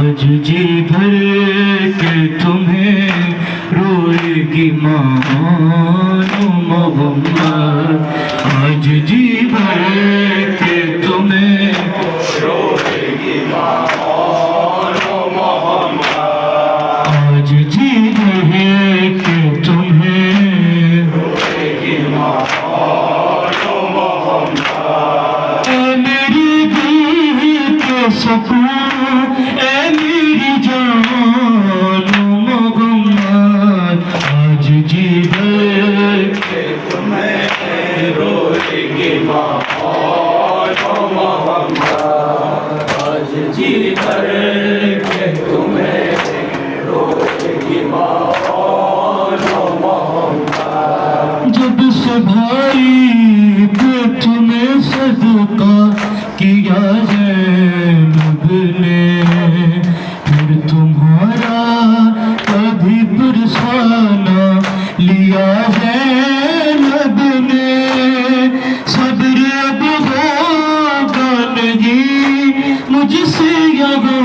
आज जी भर के तुम्हें रोएगी मानो मोहम्मद, आज जी भर के तुम्हें रोएगी मानो मोहम्मद, आज जी भर के तुम्हें रोएगी मानो मोहम्मद। ए मेरी दिल के सुकून, ए मेरी जान मोहम्मद, आज जी भर के तुम्हें रोएगी मानो मोहम्मद, आज जी भर के तुम्हें रोएगी मानो मोहम्मद। जब से भाई पे तुम्हें सदका किया ज़ैनब ने, फिर तुम्हारा कभी पुरसाना लिया ज़ैनब ने। सब्र अब होगा नहीं मुझसे यहाँ